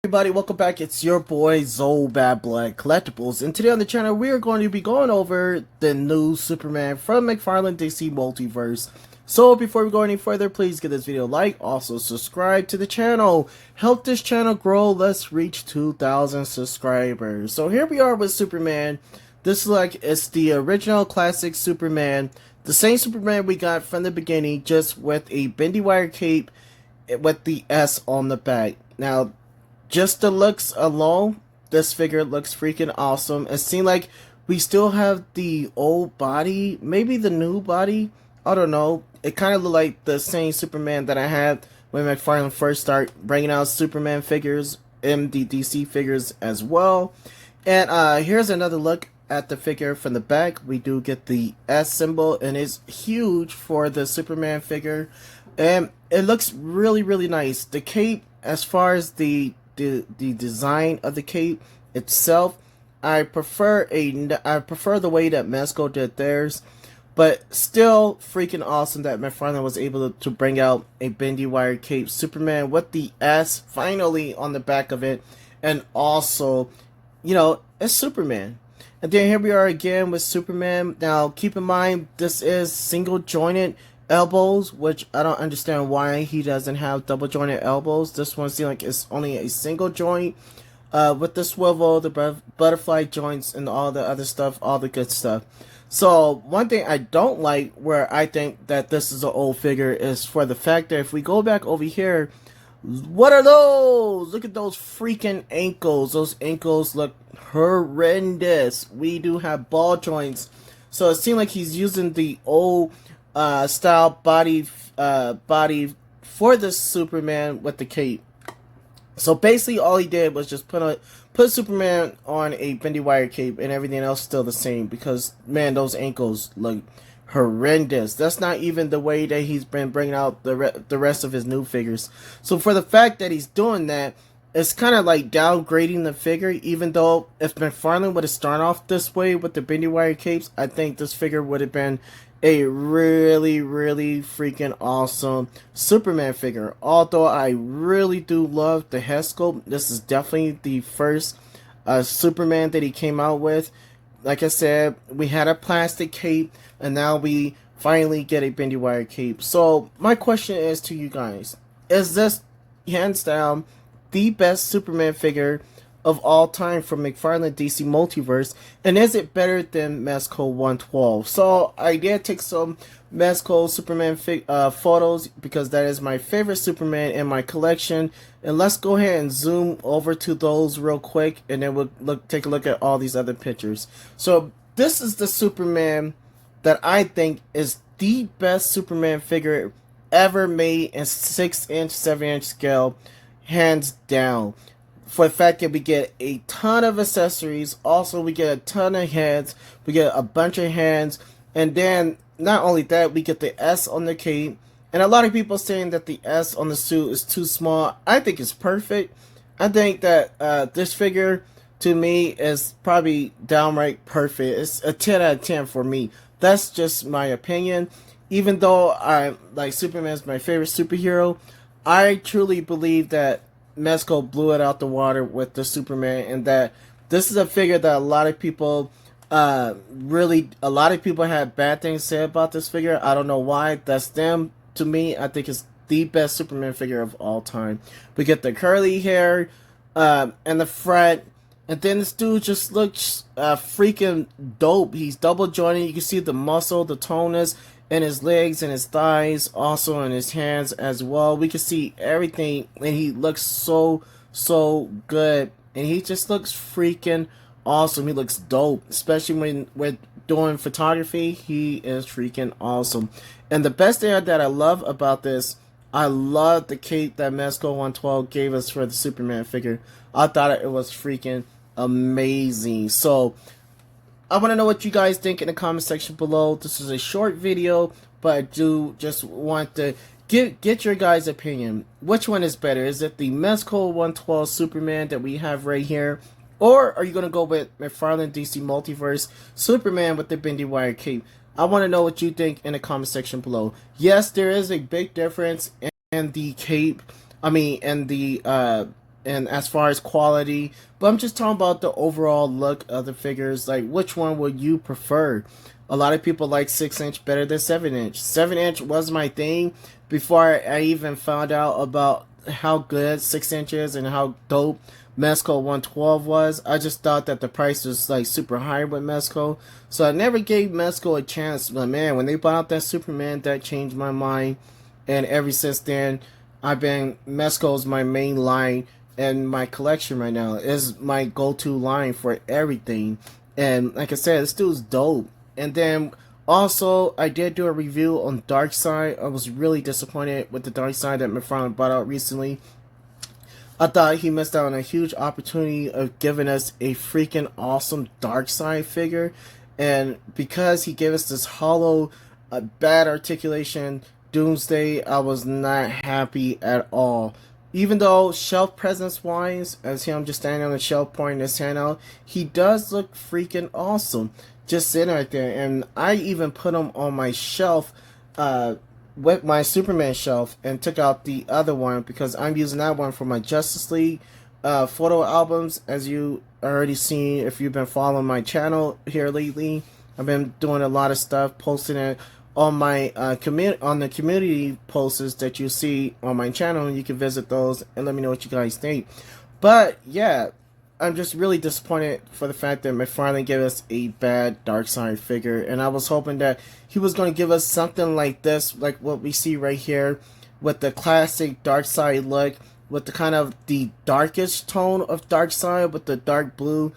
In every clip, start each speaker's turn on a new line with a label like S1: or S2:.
S1: Everybody, welcome back. It's your boy Zoe Bad Blood Collectibles, and today on the channel we are going to be going over the new Superman from McFarlane DC Multiverse. So before we go any further, please give this video a like, also subscribe to the channel. Help this channel grow. Let's reach 2,000 subscribers. So here we are with Superman. This it's the original classic Superman, the same Superman we got from the beginning, just with a bendy wire cape with the S on the back. Now, just the looks alone, this figure looks freaking awesome. It seems like we still have the old body, maybe the new body. I don't know. It kind of looked like the same Superman that I had when McFarlane first started bringing out Superman figures, MDDC figures as well. And here's another look at the figure from the back. We do get the S symbol, and it's huge for the Superman figure. And it looks really, really nice. The cape, as far as the design of the cape itself, I prefer the way that Mezco did theirs, but still freaking awesome that McFarlane was able to bring out a bendy wire cape Superman with the S finally on the back of it, and also, you know, it's Superman. And then here we are again with Superman. Now keep in mind, this is single jointed elbows, which I don't understand why he doesn't have double jointed elbows. This one seems like it's only a single joint with the swivel, the butterfly joints, and all the other stuff, all the good stuff. So one thing I don't like, where I think that this is an old figure, is for the fact that if we go back over here, what are those? Look at those freaking ankles. Those ankles look horrendous. We do have ball joints, so it seems like he's using the old style body for the Superman with the cape. So basically all he did was just put Superman on a bendy wire cape, and everything else still the same, because man, those ankles look horrendous. That's not even the way that he's been bringing out the rest of his new figures. So for the fact that he's doing that, it's kind of like downgrading the figure. Even though if McFarlane would have started off this way with the bendy wire capes, I think this figure would have been a really, really freaking awesome Superman figure. Although I really do love the head sculpt. This is definitely the first Superman that he came out with. Like I said, we had a plastic cape, and now we finally get a bendy wire cape. So my question is to you guys, is this hands down the best Superman figure of all time from McFarlane DC Multiverse, and is it better than Mezco 112? So I did take some Mezco Superman photos, because that is my favorite Superman in my collection, and let's go ahead and zoom over to those real quick, and then we'll take a look at all these other pictures. So this is the Superman that I think is the best Superman figure ever made in 6-inch, 7-inch scale, hands down. For the fact that we get a ton of accessories, also we get a ton of heads, we get a bunch of hands, and then not only that, we get the S on the cape. And a lot of people saying that the S on the suit is too small. I think it's perfect. I think that this figure, to me, is probably downright perfect. It's a 10 out of 10 for me. That's just my opinion. Even though Superman's my favorite superhero, I truly believe that Mezco blew it out the water with the Superman, and that this is a figure that a lot of people had bad things to say about this figure. I don't know why. That's them. To me, I think it's the best Superman figure of all time. We get the curly hair and the front, and then this dude just looks freaking dope. He's double jointed. You can see the muscle, the tonus in his legs and his thighs, also in his hands as well. We can see everything, and he looks so good, and he just looks freaking awesome. He looks dope, especially when we're doing photography. He is freaking awesome. And the best thing that I love about this, I love the cape that Mezco 112 gave us for the Superman figure. I thought it was freaking amazing. So I want to know what you guys think in the comment section below. This is a short video, but I do just want to get your guys' opinion. Which one is better? Is it the Mezco 112 Superman that we have right here, or are you going to go with McFarlane DC Multiverse Superman with the bendy wire cape? I want to know what you think in the comment section below. Yes, there is a big difference in the cape. I mean, in the and as far as quality, but I'm just talking about the overall look of the figures. Like, which one would you prefer? A lot of people like 6-inch better than 7-inch. 7-inch was my thing before I even found out about how good 6-inch is and how dope Mezco 112 was. I just thought that the price was like super high with Mezco, so I never gave Mezco a chance. But man, when they bought out that Superman, that changed my mind, and ever since then, I've been Mezco's my main line, and my collection right now is my go-to line for everything. And like I said, this dude's dope. And then also, I did do a review on Darkseid. I was really disappointed with the Darkseid that McFarlane brought out recently. I thought he missed out on a huge opportunity of giving us a freaking awesome Darkseid figure. And because he gave us this hollow, bad articulation Doomsday, I was not happy at all. Even though shelf presence wise, as him just standing on the shelf pointing his hand out, he does look freaking awesome. Just sitting right there. And I even put him on my shelf, with my Superman shelf, and took out the other one because I'm using that one for my Justice League photo albums. As you already seen, if you've been following my channel here lately, I've been doing a lot of stuff, posting it on my on the community posts that you see on my channel, and you can visit those and let me know what you guys think. But yeah, I'm just really disappointed for the fact that McFarlane gave us a bad Darkseid figure, and I was hoping that he was going to give us something like this, like what we see right here, with the classic Darkseid look, with the kind of the darkest tone of Darkseid with the dark blue,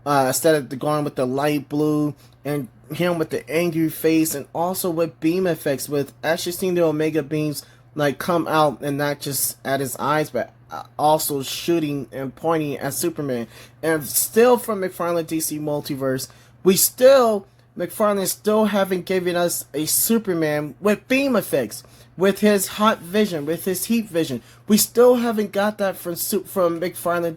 S1: instead of going with the light blue, and him with the angry face, and also with beam effects, with actually seeing the Omega beams like come out and not just at his eyes, but also shooting and pointing at Superman. And still from McFarlane DC Multiverse, McFarlane still haven't given us a Superman with beam effects, with his hot vision, with his heat vision. We still haven't got that from McFarlane